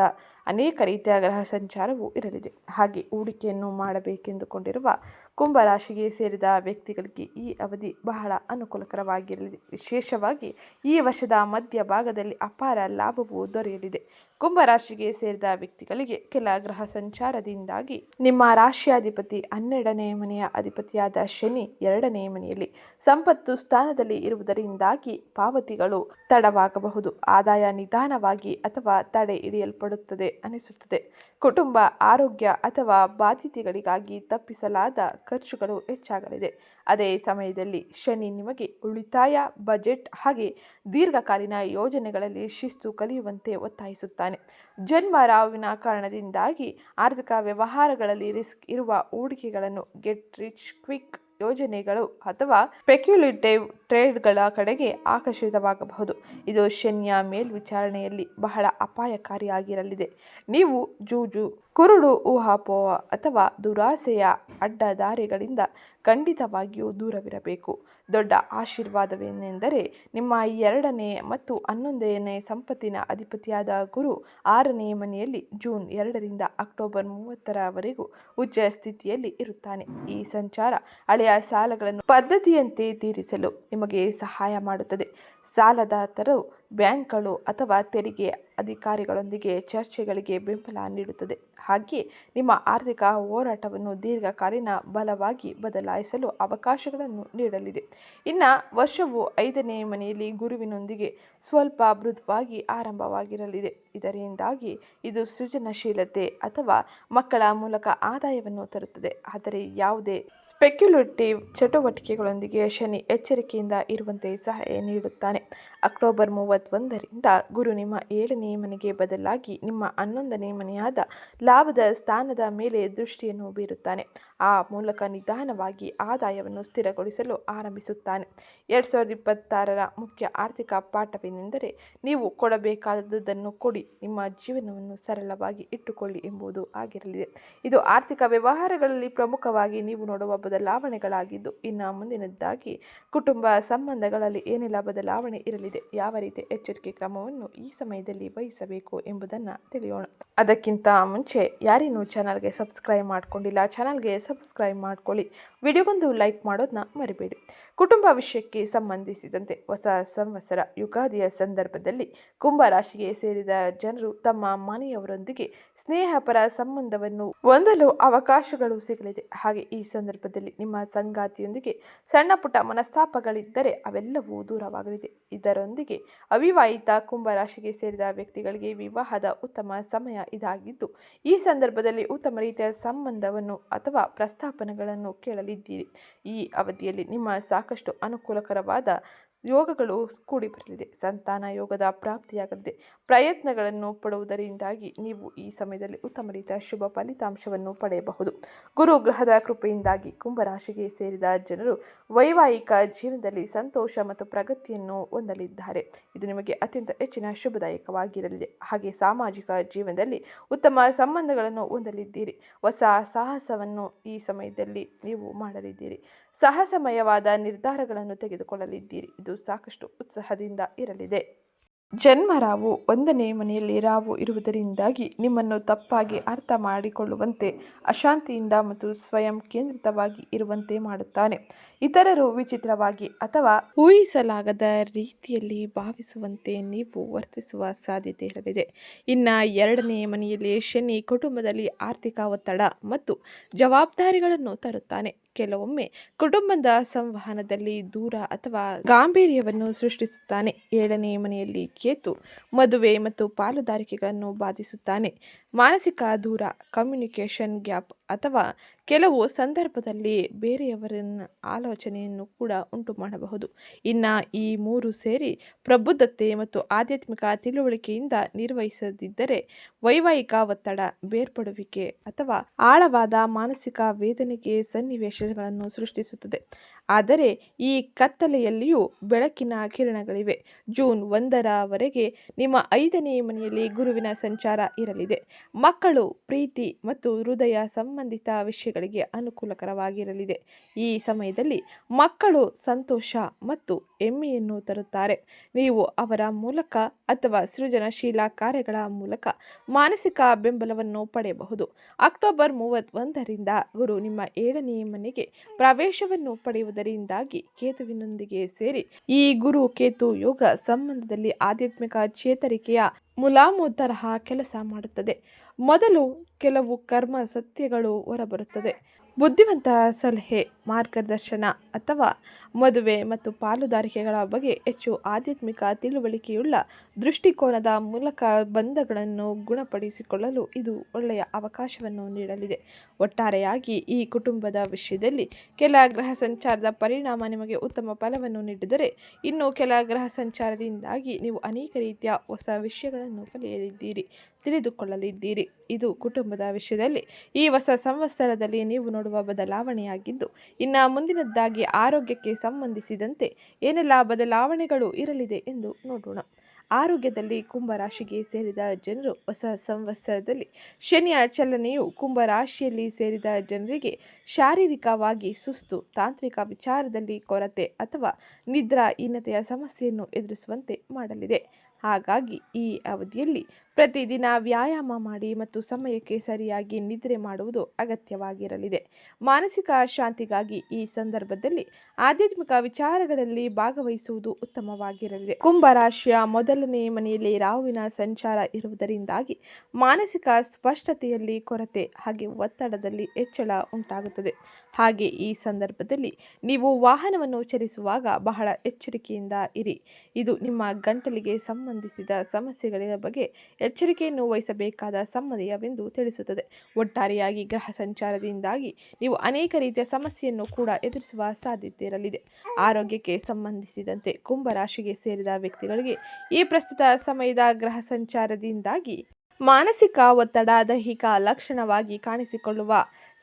A: ಅನೇಕ ರೀತಿಯ ಗ್ರಹ ಸಂಚಾರವೂ ಇರಲಿದೆ. ಹಾಗೆ ಹೂಡಿಕೆಯನ್ನು ಮಾಡಬೇಕೆಂದುಕೊಂಡಿರುವ ಕುಂಭರಾಶಿಗೆ ಸೇರಿದ ವ್ಯಕ್ತಿಗಳಿಗೆ ಈ ಅವಧಿ ಬಹಳ ಅನುಕೂಲಕರವಾಗಿರಲಿದೆ. ವಿಶೇಷವಾಗಿ ಈ ವರ್ಷದ ಮಧ್ಯಭಾಗದಲ್ಲಿ ಅಪಾರ ಲಾಭವು ದೊರೆಯಲಿದೆ. ಕುಂಭರಾಶಿಗೆ ಸೇರಿದ ವ್ಯಕ್ತಿಗಳಿಗೆ ಕೆಲ ಗ್ರಹ ಸಂಚಾರದಿಂದಾಗಿ ನಿಮ್ಮ ರಾಶಿಯಾಧಿಪತಿ 12ನೇ ಮನೆಯ ಅಧಿಪತಿಯಾದ ಶನಿ 2ನೇ ಮನೆಯಲ್ಲಿ ಸಂಪತ್ತು ಸ್ಥಾನದಲ್ಲಿ ಇರುವುದರಿಂದಾಗಿ ಪಾವತಿಗಳು ತಡವಾಗಬಹುದು. ಆದಾಯ ನಿಧಾನವಾಗಿ ಅಥವಾ ತಡೆ ಹಿಡಿಯಲ್ಪಡುತ್ತದೆ ಅನಿಸುತ್ತದೆ. ಕುಟುಂಬ ಆರೋಗ್ಯ ಅಥವಾ ಬಾಧ್ಯತೆಗಳಿಗಾಗಿ ತಪ್ಪಿಸಲಾದ ಖರ್ಚುಗಳು ಹೆಚ್ಚಾಗಲಿದೆ. ಅದೇ ಸಮಯದಲ್ಲಿ ಶನಿ ನಿಮಗೆ ಉಳಿತಾಯ, ಬಜೆಟ್ ಹಾಗೆ ದೀರ್ಘಕಾಲೀನ ಯೋಜನೆಗಳಲ್ಲಿ ಶಿಸ್ತು ಕಲಿಯುವಂತೆ ಒತ್ತಾಯಿಸುತ್ತಾನೆ. ಜನ್ಮ ರಾಹುವಿನ ಕಾರಣದಿಂದಾಗಿ ಆರ್ಥಿಕ ವ್ಯವಹಾರಗಳಲ್ಲಿ ರಿಸ್ಕ್ ಇರುವ ಹೂಡಿಕೆಗಳನ್ನು, ಗೆಟ್ ರಿಚ್ ಕ್ವಿಕ್ ಯೋಜನೆಗಳು ಅಥವಾ ಸ್ಪೆಕ್ಯುಲೇಟಿವ್ ಟ್ರೇಡ್ಗಳ ಕಡೆಗೆ ಆಕರ್ಷಿತವಾಗಬಹುದು. ಇದು ಶನಿಯ ಮೇಲ್ವಿಚಾರಣೆಯಲ್ಲಿ ಬಹಳ ಅಪಾಯಕಾರಿಯಾಗಿರಲಿದೆ. ನೀವು ಜೂಜು, ಕುರುಡು ಊಹಾಪೋಹ ಅಥವಾ ದುರಾಸೆಯ ಅಡ್ಡದಾರಿಗಳಿಂದ ಖಂಡಿತವಾಗಿಯೂ ದೂರವಿರಬೇಕು. ದೊಡ್ಡ ಆಶೀರ್ವಾದವೇನೆಂದರೆ ನಿಮ್ಮ 2ನೇ ಮತ್ತು 11ನೇ ಸಂಪತ್ತಿನ ಅಧಿಪತಿಯಾದ ಗುರು 6ನೇ ಮನೆಯಲ್ಲಿ ಜೂನ್ 2ರಿಂದ ಅಕ್ಟೋಬರ್ 30ರವರೆಗೂ ಉಚ್ಚ ಸ್ಥಿತಿಯಲ್ಲಿ ಇರುತ್ತಾನೆ. ಈ ಸಂಚಾರ ಹಳೆಯ ಸಾಲಗಳನ್ನು ಪದ್ಧತಿಯಂತೆ ತೀರಿಸಲು ನಿಮಗೆ ಸಹಾಯ ಮಾಡುತ್ತದೆ. ಸಾಲದಾತರು ಬ್ಯಾಂಕ್ಗಳು ಅಥವಾ ತೆರಿಗೆ ಅಧಿಕಾರಿಗಳೊಂದಿಗೆ ಚರ್ಚೆಗಳಿಗೆ ಬೆಂಬಲ ನೀಡುತ್ತದೆ. ಹಾಗೆಯೇ ನಿಮ್ಮ ಆರ್ಥಿಕ ಹೋರಾಟವನ್ನು ದೀರ್ಘಕಾಲೀನ ಬಲವಾಗಿ ಬದಲಾಯಿಸಲು ಅವಕಾಶಗಳನ್ನು ನೀಡಲಿದೆ. ಇನ್ನು ವರ್ಷವು 5ನೇ ಮನೆಯಲ್ಲಿ ಗುರುವಿನೊಂದಿಗೆ ಸ್ವಲ್ಪ ಮೃದುವಾಗಿ ಆರಂಭವಾಗಿರಲಿದೆ. ಇದರಿಂದಾಗಿ ಇದು ಸೃಜನಶೀಲತೆ ಅಥವಾ ಮಕ್ಕಳ ಮೂಲಕ ಆದಾಯವನ್ನು ತರುತ್ತದೆ. ಆದರೆ ಯಾವುದೇ ಸ್ಪೆಕ್ಯುಲೇಟಿವ್ ಚಟುವಟಿಕೆಗಳೊಂದಿಗೆ ಶನಿ ಎಚ್ಚರಿಕೆಯಿಂದ ಇರುವಂತೆ ಸಲಹೆ ನೀಡುತ್ತಾನೆ. ಅಕ್ಟೋಬರ್ 31ರಿಂದ ಗುರು ನಿಮ್ಮ 7ನೇ ಮನೆಗೆ ಬದಲಾಗಿ ನಿಮ್ಮ 11ನೇ ಮನೆಯಾದ ಲಾಭದ ಸ್ಥಾನದ ಮೇಲೆ ದೃಷ್ಟಿಯನ್ನು ಬೀರುತ್ತಾನೆ. ಆ ಮೂಲಕ ನಿಧಾನವಾಗಿ ಆದಾಯವನ್ನು ಸ್ಥಿರಗೊಳಿಸಲು ಆರಂಭಿಸುತ್ತಾನೆ. 2026ರ ಮುಖ್ಯ ಆರ್ಥಿಕ ಪಾಠವೇನೆಂದರೆ ನೀವು ಕೊಡಬೇಕಾದುದನ್ನು ಕೊಡಿ, ನಿಮ್ಮ ಜೀವನವನ್ನು ಸರಳವಾಗಿ ಇಟ್ಟುಕೊಳ್ಳಿ ಎಂಬುದು ಆಗಿರಲಿದೆ. ಇದು ಆರ್ಥಿಕ ವ್ಯವಹಾರಗಳಲ್ಲಿ ಪ್ರಮುಖವಾಗಿ ನೀವು ನೋಡುವ ಬದಲಾವಣೆಗಳಾಗಿದ್ದು, ಇನ್ನು ಮುಂದಿನದ್ದಾಗಿ ಕುಟುಂಬ ಸಂಬಂಧಗಳಲ್ಲಿ ಏನೆಲ್ಲ ಬದಲಾವಣೆ ಇರಲಿದೆ, ಯಾವ ರೀತಿಯ ಎಚ್ಚರಿಕೆ ಕ್ರಮವನ್ನು ಈ ಸಮಯದಲ್ಲಿ ವಹಿಸಬೇಕು ಎಂಬುದನ್ನು ತಿಳಿಯೋಣ. ಅದಕ್ಕಿಂತ ಮುಂಚೆ ಯಾರೇನು ಚಾನಲ್ಗೆ ಸಬ್ಸ್ಕ್ರೈಬ್ ಮಾಡ್ಕೊಂಡಿಲ್ಲ, ಚಾನಲ್ಗೆ ಸಬ್ಸ್ಕ್ರೈಬ್ ಮಾಡ್ಕೊಳ್ಳಿ. ವಿಡಿಯೋಗೊಂದು ಲೈಕ್ ಮಾಡೋದನ್ನ ಮರಿಬೇಡಿ. ಕುಟುಂಬ ವಿಷಯಕ್ಕೆ ಸಂಬಂಧಿಸಿದಂತೆ ಹೊಸ ಸಂವತ್ಸರ ಯುಗಾದಿಯ ಸಂದರ್ಭದಲ್ಲಿ ಕುಂಭರಾಶಿಗೆ ಸೇರಿದ ಜನರು ತಮ್ಮ ಮನೆಯವರೊಂದಿಗೆ ಸ್ನೇಹಪರ ಸಂಬಂಧವನ್ನು ಹೊಂದಲು ಅವಕಾಶಗಳು ಸಿಗಲಿದೆ. ಹಾಗೆ ಈ ಸಂದರ್ಭದಲ್ಲಿ ನಿಮ್ಮ ಸಂಗಾತಿಯೊಂದಿಗೆ ಸಣ್ಣ ಪುಟ್ಟ ಮನಸ್ತಾಪಗಳಿದ್ದರೆ ಅವೆಲ್ಲವೂ ದೂರವಾಗಲಿದೆ. ಇದರ ಸಂಬಂಧಗಳೊಂದಿಗೆ ಅವಿವಾಹಿತ ಕುಂಭರಾಶಿಗೆ ಸೇರಿದ ವ್ಯಕ್ತಿಗಳಿಗೆ ವಿವಾಹದ ಉತ್ತಮ ಸಮಯ ಇದಾಗಿದ್ದು, ಈ ಸಂದರ್ಭದಲ್ಲಿ ಉತ್ತಮ ರೀತಿಯ ಸಂಬಂಧವನ್ನು ಅಥವಾ ಪ್ರಸ್ತಾಪನೆಗಳನ್ನು ಕೇಳಲಿದ್ದೀರಿ. ಈ ಅವಧಿಯಲ್ಲಿ ನಿಮ್ಮ ಸಾಕಷ್ಟು ಅನುಕೂಲಕರವಾದ ಯೋಗಗಳು ಕೂಡಿ ಬರಲಿದೆ. ಸಂತಾನ ಯೋಗದ ಪ್ರಾಪ್ತಿಯಾಗಲಿದೆ. ಪ್ರಯತ್ನಗಳನ್ನು ಪಡುವುದರಿಂದಾಗಿ ನೀವು ಈ ಸಮಯದಲ್ಲಿ ಉತ್ತಮ ರೀತಿಯ ಶುಭ ಫಲಿತಾಂಶವನ್ನು ಪಡೆಯಬಹುದು. ಗುರು ಗ್ರಹದ ಕೃಪೆಯಿಂದಾಗಿ ಕುಂಭರಾಶಿಗೆ ಸೇರಿದ ಜನರು ವೈವಾಹಿಕ ಜೀವನದಲ್ಲಿ ಸಂತೋಷ ಮತ್ತು ಪ್ರಗತಿಯನ್ನು ಹೊಂದಲಿದ್ದಾರೆ. ಇದು ನಿಮಗೆ ಅತ್ಯಂತ ಹೆಚ್ಚಿನ ಶುಭದಾಯಕವಾಗಿರಲಿದೆ. ಹಾಗೆ ಸಾಮಾಜಿಕ ಜೀವನದಲ್ಲಿ ಉತ್ತಮ ಸಂಬಂಧಗಳನ್ನು ಹೊಂದಲಿದ್ದೀರಿ. ಹೊಸ ಸಾಹಸವನ್ನು ಈ ಸಮಯದಲ್ಲಿ ನೀವು ಮಾಡಲಿದ್ದೀರಿ. ಸಾಹಸಮಯವಾದ ನಿರ್ಧಾರಗಳನ್ನು ತೆಗೆದುಕೊಳ್ಳಲಿದ್ದೀರಿ. ಇದು ಸಾಕಷ್ಟು ಉತ್ಸಾಹದಿಂದ ಇರಲಿದೆ. ಜನ್ಮರಾವು 1ನೇ ಮನೆಯಲ್ಲಿ ರಾವು ಇರುವುದರಿಂದಾಗಿ ನಿಮ್ಮನ್ನು ತಪ್ಪಾಗಿ ಅರ್ಥ ಮಾಡಿಕೊಳ್ಳುವಂತೆ, ಅಶಾಂತಿಯಿಂದ ಮತ್ತು ಸ್ವಯಂ ಕೇಂದ್ರಿತವಾಗಿ ಇರುವಂತೆ ಮಾಡುತ್ತಾನೆ. ಇತರರು ವಿಚಿತ್ರವಾಗಿ ಅಥವಾ ಊಹಿಸಲಾಗದ ರೀತಿಯಲ್ಲಿ ಭಾವಿಸುವಂತೆ ನೀವು ವರ್ತಿಸುವ ಸಾಧ್ಯತೆ ಇರಲಿದೆ. ಇನ್ನು 2ನೇ ಮನೆಯಲ್ಲಿ ಶನಿ ಕುಟುಂಬದಲ್ಲಿ ಆರ್ಥಿಕ ಒತ್ತಡ ಮತ್ತು ಜವಾಬ್ದಾರಿಗಳನ್ನು ತರುತ್ತಾನೆ. ಕೆಲವೊಮ್ಮೆ ಕುಟುಂಬದ ಸಂವಹನದಲ್ಲಿ ದೂರ ಅಥವಾ ಗಾಂಭೀರ್ಯವನ್ನು ಸೃಷ್ಟಿಸುತ್ತಾನೆ. 7ನೇ ಮನೆಯಲ್ಲಿ ಕೇತು ಮದುವೆ ಮತ್ತು ಪಾಲುದಾರಿಕೆಗಳನ್ನು ಬಾಧಿಸುತ್ತಾನೆ. ಮಾನಸಿಕ ದೂರ, ಕಮ್ಯುನಿಕೇಷನ್ ಗ್ಯಾಪ್ ಅಥವಾ ಕೆಲವು ಸಂದರ್ಭದಲ್ಲಿ ಬೇರೆಯವರನ್ನ ಆಲೋಚನೆಯನ್ನು ಕೂಡ ಉಂಟು ಮಾಡಬಹುದು. ಇನ್ನು ಈ 3 ಸೇರಿ ಪ್ರಬುದ್ಧತೆ ಮತ್ತು ಆಧ್ಯಾತ್ಮಿಕ ತಿಳುವಳಿಕೆಯಿಂದ ನಿರ್ವಹಿಸದಿದ್ದರೆ ವೈವಾಹಿಕ ಒತ್ತಡ, ಬೇರ್ಪಡುವಿಕೆ ಅಥವಾ ಆಳವಾದ ಮಾನಸಿಕ ವೇದನೆಗೆ ಸನ್ನಿವೇಶಗಳನ್ನು ಸೃಷ್ಟಿಸುತ್ತದೆ. ಆದರೆ ಈ ಕತ್ತಲೆಯಲ್ಲಿಯೂ ಬೆಳಕಿನ ಕಿರಣಗಳಿವೆ. ಜೂನ್ 1ರವರೆಗೆ ನಿಮ್ಮ 5ನೇ ಮನೆಯಲ್ಲಿ ಗುರುವಿನ ಸಂಚಾರ ಇರಲಿದೆ. ಮಕ್ಕಳು, ಪ್ರೀತಿ ಮತ್ತು ಹೃದಯ ಸಂಬಂಧಿತ ವಿಷಯಗಳಿಗೆ ಅನುಕೂಲಕರವಾಗಿರಲಿದೆ. ಈ ಸಮಯದಲ್ಲಿ ಮಕ್ಕಳು ಸಂತೋಷ ಮತ್ತು ಹೆಮ್ಮೆಯನ್ನು ತರುತ್ತಾರೆ. ನೀವು ಅವರ ಮೂಲಕ ಅಥವಾ ಸೃಜನಶೀಲ ಕಾರ್ಯಗಳ ಮೂಲಕ ಮಾನಸಿಕ ಬೆಂಬಲವನ್ನು ಪಡೆಯಬಹುದು. ಅಕ್ಟೋಬರ್ 31ರಿಂದ ಗುರು ನಿಮ್ಮ 7ನೇ ಮನೆಗೆ ಪ್ರವೇಶವನ್ನು ಪಡೆಯುವುದರಿಂದಾಗಿ ಕೇತುವಿನೊಂದಿಗೆ ಸೇರಿ ಈ ಗುರು ಕೇತು ಯೋಗ ಸಂಬಂಧದಲ್ಲಿ ಆಧ್ಯಾತ್ಮಿಕ ಚೇತರಿಕೆಯ ಮುಲಾಮು ತರಹ ಕೆಲಸ ಮಾಡುತ್ತದೆ. ಮೊದಲು ಕೆಲವು ಕರ್ಮ ಸತ್ಯಗಳು ಹೊರಬರುತ್ತದೆ. ಬುದ್ಧಿವಂತ ಸಲಹೆ, ಮಾರ್ಗದರ್ಶನ ಅಥವಾ ಮದುವೆ ಮತ್ತು ಪಾಲುದಾರಿಕೆಗಳ ಬಗ್ಗೆ ಹೆಚ್ಚು ಆಧ್ಯಾತ್ಮಿಕ ತಿಳುವಳಿಕೆಯುಳ್ಳ ದೃಷ್ಟಿಕೋನದ ಮೂಲಕ ಬಂಧಗಳನ್ನು ಗುಣಪಡಿಸಿಕೊಳ್ಳಲು ಇದು ಒಳ್ಳೆಯ ಅವಕಾಶವನ್ನು ನೀಡಲಿದೆ. ಒಟ್ಟಾರೆಯಾಗಿ ಈ ಕುಟುಂಬದ ವಿಷಯದಲ್ಲಿ ಕೆಲ ಗ್ರಹ ಸಂಚಾರದ ಪರಿಣಾಮ ನಿಮಗೆ ಉತ್ತಮ ಫಲವನ್ನು ನೀಡಿದರೆ, ಇನ್ನು ಕೆಲ ಗ್ರಹ ಸಂಚಾರದಿಂದಾಗಿ ನೀವು ಅನೇಕ ರೀತಿಯ ಹೊಸ ವಿಷಯಗಳನ್ನು ಕಲಿಯಲಿದ್ದೀರಿ, ತಿಳಿದುಕೊಳ್ಳಲಿದ್ದೀರಿ. ಇದು ಕುಟುಂಬದ ವಿಷಯದಲ್ಲಿ ಈ ಹೊಸ ಸಂವತ್ಸರದಲ್ಲಿ ನೀವು ನೋಡುವ ಬದಲಾವಣೆಯಾಗಿದ್ದು, ಇನ್ನು ಮುಂದಿನದ್ದಾಗಿ ಆರೋಗ್ಯಕ್ಕೆ ಸಂಬಂಧಿಸಿದಂತೆ ಏನೆಲ್ಲ ಬದಲಾವಣೆಗಳು ಇರಲಿದೆ ಎಂದು ನೋಡೋಣ. ಆರೋಗ್ಯದಲ್ಲಿ ಕುಂಭರಾಶಿಗೆ ಸೇರಿದ ಜನರು ಹೊಸ ಸಂವತ್ಸರದಲ್ಲಿ ಶನಿಯ ಚಲನೆಯು ಕುಂಭರಾಶಿಯಲ್ಲಿ ಸೇರಿದ ಜನರಿಗೆ ಶಾರೀರಿಕವಾಗಿ ಸುಸ್ತು, ತಾಂತ್ರಿಕ ವಿಚಾರದಲ್ಲಿ ಕೊರತೆ ಅಥವಾ ನಿದ್ರಾಹೀನತೆಯ ಸಮಸ್ಯೆಯನ್ನು ಎದುರಿಸುವಂತೆ ಮಾಡಲಿದೆ. ಹಾಗಾಗಿ ಈ ಅವಧಿಯಲ್ಲಿ ಪ್ರತಿದಿನ ವ್ಯಾಯಾಮ ಮಾಡಿ ಮತ್ತು ಸಮಯಕ್ಕೆ ಸರಿಯಾಗಿ ನಿದ್ರೆ ಮಾಡುವುದು ಅಗತ್ಯವಾಗಿರಲಿದೆ. ಮಾನಸಿಕ ಶಾಂತಿಗಾಗಿ ಈ ಸಂದರ್ಭದಲ್ಲಿ ಆಧ್ಯಾತ್ಮಿಕ ವಿಚಾರಗಳಲ್ಲಿ ಭಾಗವಹಿಸುವುದು ಉತ್ತಮವಾಗಿರಲಿದೆ. ಕುಂಭರಾಶಿಯ 1ನೇ ಮನೆಯಲ್ಲಿ ರಾಹುವಿನ ಸಂಚಾರ ಇರುವುದರಿಂದಾಗಿ ಮಾನಸಿಕ ಸ್ಪಷ್ಟತೆಯಲ್ಲಿ ಕೊರತೆ ಹಾಗೆ ಒತ್ತಡದಲ್ಲಿ ಹೆಚ್ಚಳ ಉಂಟಾಗುತ್ತದೆ. ಹಾಗೆ ಈ ಸಂದರ್ಭದಲ್ಲಿ ನೀವು ವಾಹನವನ್ನು ಚಲಿಸುವಾಗ ಬಹಳ ಎಚ್ಚರಿಕೆಯಿಂದ ಇರಿ. ಇದು ನಿಮ್ಮ ಗಂಟಲಿಗೆ ಸಂಬಂಧಿಸಿದ ಸಮಸ್ಯೆಗಳ ಬಗ್ಗೆ ಎಚ್ಚರಿಕೆಯನ್ನು ವಹಿಸಬೇಕಾದ ಸಮಯವೆಂದು ತಿಳಿಸುತ್ತದೆ. ಒಟ್ಟಾರೆಯಾಗಿ ಗ್ರಹ ಸಂಚಾರದಿಂದಾಗಿ ನೀವು ಅನೇಕ ರೀತಿಯ ಸಮಸ್ಯೆಯನ್ನು ಕೂಡ ಎದುರಿಸುವ ಸಾಧ್ಯತೆ ಇರಲಿದೆ. ಆರೋಗ್ಯಕ್ಕೆ ಸಂಬಂಧಿಸಿದಂತೆ ಕುಂಭರಾಶಿಗೆ ಸೇರಿದ ವ್ಯಕ್ತಿಗಳಿಗೆ ಈ ಪ್ರಸ್ತುತ ಸಮಯದ ಗ್ರಹ ಸಂಚಾರದಿಂದಾಗಿ ಮಾನಸಿಕ ಒತ್ತಡ, ದೈಹಿಕ ಲಕ್ಷಣವಾಗಿ ಕಾಣಿಸಿಕೊಳ್ಳುವ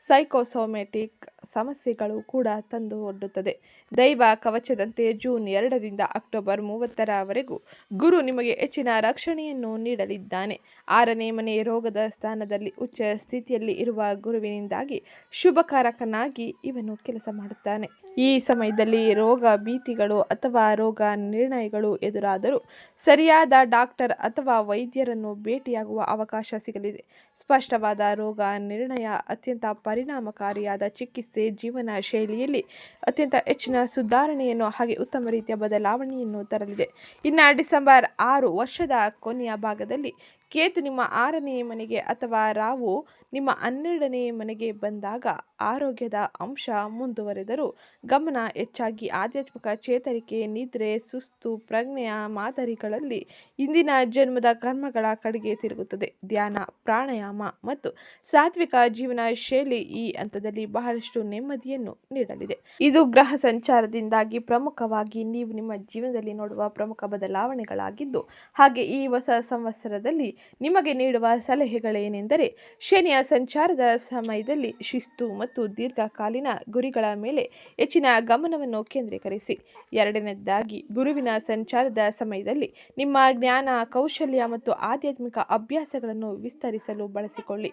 A: ಸೈಕೋಸೋಮ್ಯಾಟಿಕ್ ಸಮಸ್ಯೆಗಳು ಕೂಡ ತಂದು ಒಡ್ಡುತ್ತದೆ. ದೈವ ಕವಚದಂತೆ ಜೂನ್ 2ರಿಂದ ಅಕ್ಟೋಬರ್ 30ರವರೆಗೂ ಗುರು ನಿಮಗೆ ಹೆಚ್ಚಿನ ರಕ್ಷಣೆಯನ್ನು ನೀಡಲಿದ್ದಾನೆ. 6ನೇ ಮನೆ ರೋಗದ ಸ್ಥಾನದಲ್ಲಿ ಉಚ್ಚ ಸ್ಥಿತಿಯಲ್ಲಿ ಇರುವ ಗುರುವಿನಿಂದಾಗಿ ಶುಭಕಾರಕನಾಗಿ ಇವನು ಕೆಲಸ ಮಾಡುತ್ತಾನೆ. ಈ ಸಮಯದಲ್ಲಿ ರೋಗ ಭೀತಿಗಳು ಅಥವಾ ರೋಗ ನಿರ್ಣಯಗಳು ಎದುರಾದರೂ ಸರಿಯಾದ ಡಾಕ್ಟರ್ ಅಥವಾ ವೈದ್ಯರನ್ನು ಭೇಟಿಯಾಗುವ ಅವಕಾಶ ಸಿಗಲಿದೆ. ಸ್ಪಷ್ಟವಾದ ರೋಗ ನಿರ್ಣಯ, ಅತ್ಯಂತ ಪರಿಣಾಮಕಾರಿಯಾದ ಚಿಕಿತ್ಸೆ ಜೀವನ ಶೈಲಿಯಲ್ಲಿ ಅತ್ಯಂತ ಹೆಚ್ಚಿನ ಸುಧಾರಣೆಯನ್ನು ಹಾಗೆ ಉತ್ತಮ ರೀತಿಯ ಬದಲಾವಣೆಯನ್ನು ತರಲಿದೆ. ಇನ್ನು ಡಿಸೆಂಬರ್ 6 ವರ್ಷದ ಕೊನೆಯ ಭಾಗದಲ್ಲಿ ಕೇತು ನಿಮ್ಮ 6ನೇ ಮನೆಗೆ ಅಥವಾ ರಾಹು ನಿಮ್ಮ 12ನೇ ಮನೆಗೆ ಬಂದಾಗ ಆರೋಗ್ಯದ ಅಂಶ ಮುಂದುವರೆದರೂ ಗಮನ ಹೆಚ್ಚಾಗಿ ಆಧ್ಯಾತ್ಮಿಕ ಚೇತರಿಕೆ, ನಿದ್ರೆ, ಸುಸ್ತು, ಪ್ರಜ್ಞೆಯ ಮಾದರಿಗಳಲ್ಲಿ ಇಂದಿನ ಜನ್ಮದ ಕರ್ಮಗಳ ಕಡೆಗೆ ತಿರುಗುತ್ತದೆ. ಧ್ಯಾನ, ಪ್ರಾಣಾಯಾಮ ಮತ್ತು ಸಾತ್ವಿಕ ಜೀವನ ಶೈಲಿ ಈ ಹಂತದಲ್ಲಿ ಬಹಳಷ್ಟು ನೆಮ್ಮದಿಯನ್ನು ನೀಡಲಿದೆ. ಇದು ಗ್ರಹ ಸಂಚಾರದಿಂದಾಗಿ ಪ್ರಮುಖವಾಗಿ ನೀವು ನಿಮ್ಮ ಜೀವನದಲ್ಲಿ ನೋಡುವ ಪ್ರಮುಖ ಬದಲಾವಣೆಗಳಾಗಿದ್ದು, ಹಾಗೆ ಈ ಹೊಸ ಸಂವತ್ಸರದಲ್ಲಿ ನಿಮಗೆ ನೀಡುವ ಸಲಹೆಗಳೇನೆಂದರೆ, ಶನಿಯ ಸಂಚಾರದ ಸಮಯದಲ್ಲಿ ಶಿಸ್ತು ಮತ್ತು ದೀರ್ಘಕಾಲೀನ ಗುರಿಗಳ ಮೇಲೆ ಹೆಚ್ಚಿನ ಗಮನವನ್ನು ಕೇಂದ್ರೀಕರಿಸಿ. ಎರಡನೇದಾಗಿ, ಗುರುವಿನ ಸಂಚಾರದ ಸಮಯದಲ್ಲಿ ನಿಮ್ಮ ಜ್ಞಾನ, ಕೌಶಲ್ಯ ಮತ್ತು ಆಧ್ಯಾತ್ಮಿಕ ಅಭ್ಯಾಸಗಳನ್ನು ವಿಸ್ತರಿಸಲು ಬಳಸಿಕೊಳ್ಳಿ.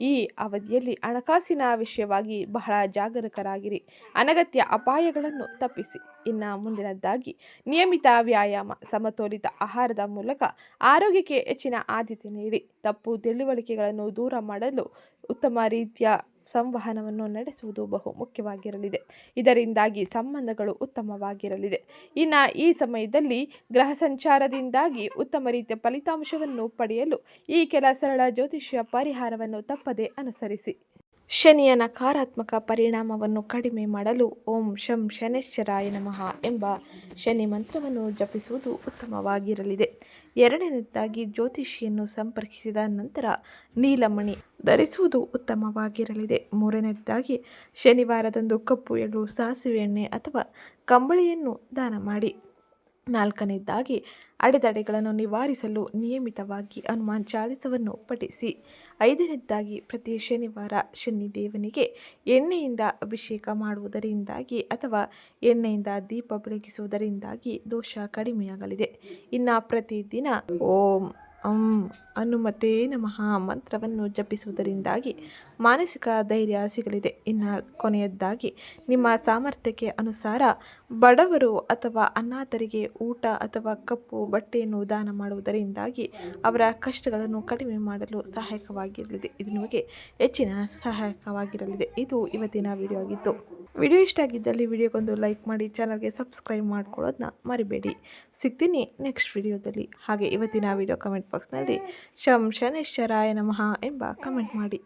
A: ಈ ಅವಧಿಯಲ್ಲಿ ಹಣಕಾಸಿನ ವಿಷಯವಾಗಿ ಬಹಳ ಜಾಗರೂಕರಾಗಿರಿ, ಅನಗತ್ಯ ಅಪಾಯಗಳನ್ನು ತಪ್ಪಿಸಿ. ಇನ್ನು ಮುಂದಿನದಾಗಿ, ನಿಯಮಿತ ವ್ಯಾಯಾಮ, ಸಮತೋಲಿತ ಆಹಾರದ ಮೂಲಕ ಆರೋಗ್ಯಕ್ಕೆ ಹೆಚ್ಚಿನ ಆದ್ಯತೆ ನೀಡಿ. ತಪ್ಪು ತಿಳುವಳಿಕೆಗಳನ್ನು ದೂರ ಮಾಡಲು ಉತ್ತಮ ರೀತಿಯ ಸಂವಹನವನ್ನು ನಡೆಸುವುದು ಬಹು ಮುಖ್ಯವಾಗಿರಲಿದೆ. ಇದರಿಂದಾಗಿ ಸಂಬಂಧಗಳು ಉತ್ತಮವಾಗಿರಲಿದೆ. ಇನ್ನು ಈ ಸಮಯದಲ್ಲಿ ಗ್ರಹ ಸಂಚಾರದಿಂದಾಗಿ ಉತ್ತಮ ರೀತಿಯ ಫಲಿತಾಂಶವನ್ನು ಪಡೆಯಲು ಈ ಕೆಲ ಸರಳ ಜ್ಯೋತಿಷ್ಯ ಪರಿಹಾರವನ್ನು ತಪ್ಪದೇ ಅನುಸರಿಸಿ. ಶನಿಯ ನಕಾರಾತ್ಮಕ ಪರಿಣಾಮವನ್ನು ಕಡಿಮೆ ಮಾಡಲು ಓಂ ಶಂ ಶನೈಶ್ಚರಾಯ ನಮಃ ಎಂಬ ಶನಿ ಮಂತ್ರವನ್ನು ಜಪಿಸುವುದು ಉತ್ತಮವಾಗಿರಲಿದೆ. ಎರಡನೇದಾಗಿ, ಜ್ಯೋತಿಷಿಯನ್ನು ಸಂಪರ್ಕಿಸಿದ ನಂತರ ನೀಲಮಣಿ ಧರಿಸುವುದು ಉತ್ತಮವಾಗಿರಲಿದೆ. ಮೂರನೇದಾಗಿ, ಶನಿವಾರದಂದು ಕಪ್ಪು ಎಳ್ಳು, ಸಾಸಿವೆ ಎಣ್ಣೆ ಅಥವಾ ಕಂಬಳಿಯನ್ನು ದಾನ ಮಾಡಿ. ನಾಲ್ಕನೇದಾಗಿ, ಅಡೆತಡೆಗಳನ್ನು ನಿವಾರಿಸಲು ನಿಯಮಿತವಾಗಿ ಹನುಮಾನ್ ಚಾಲಿಸವನ್ನು ಪಠಿಸಿ. ಐದನೇದಾಗಿ, ಪ್ರತಿ ಶನಿವಾರ ಶನಿದೇವನಿಗೆ ಎಣ್ಣೆಯಿಂದ ಅಭಿಷೇಕ ಮಾಡುವುದರಿಂದಾಗಿ ಅಥವಾ ಎಣ್ಣೆಯಿಂದ ದೀಪ ಬೆಳಗಿಸುವುದರಿಂದಾಗಿ ದೋಷ ಕಡಿಮೆಯಾಗಲಿದೆ. ಇನ್ನು ಪ್ರತಿದಿನ ಓಂ ಹನುಮತೇ ನಮಃ ಮಂತ್ರವನ್ನು ಜಪಿಸುವುದರಿಂದಾಗಿ ಮಾನಸಿಕ ಧೈರ್ಯ ಸಿಗಲಿದೆ. ಇನ್ನು ಕೊನೆಯದಾಗಿ, ನಿಮ್ಮ ಸಾಮರ್ಥ್ಯಕ್ಕೆ ಅನುಸಾರ ಬಡವರು ಅಥವಾ ಅನಾಥರಿಗೆ ಊಟ ಅಥವಾ ಕಪ್ಪು ಬಟ್ಟೆಯನ್ನು ದಾನ ಮಾಡುವುದರಿಂದಾಗಿ ಅವರ ಕಷ್ಟಗಳನ್ನು ಕಡಿಮೆ ಮಾಡಲು ಸಹಾಯಕವಾಗಿರಲಿದೆ. ಇದು ನಿಮಗೆ ಹೆಚ್ಚಿನ ಸಹಾಯಕವಾಗಿರಲಿದೆ. ಇದು ಇವತ್ತಿನ ವಿಡಿಯೋ ಆಗಿತ್ತು. ವಿಡಿಯೋ ಇಷ್ಟ ಆಗಿದ್ದಲ್ಲಿ ವಿಡಿಯೋಗೊಂದು ಲೈಕ್ ಮಾಡಿ, ಚಾನಲ್ಗೆ ಸಬ್ಸ್ಕ್ರೈಬ್ ಮಾಡ್ಕೊಳ್ಳೋದನ್ನ ಮರಿಬೇಡಿ. ಸಿಗ್ತೀನಿ ನೆಕ್ಸ್ಟ್ ವಿಡಿಯೋದಲ್ಲಿ. ಹಾಗೆ ಇವತ್ತಿನ ವಿಡಿಯೋ ಕಮೆಂಟ್ ಬಾಕ್ಸ್ನಲ್ಲಿ ಶಂ ಶನೈಶ್ಚರಾಯ ನಮಃ ಎಂಬ ಕಮೆಂಟ್ ಮಾಡಿ.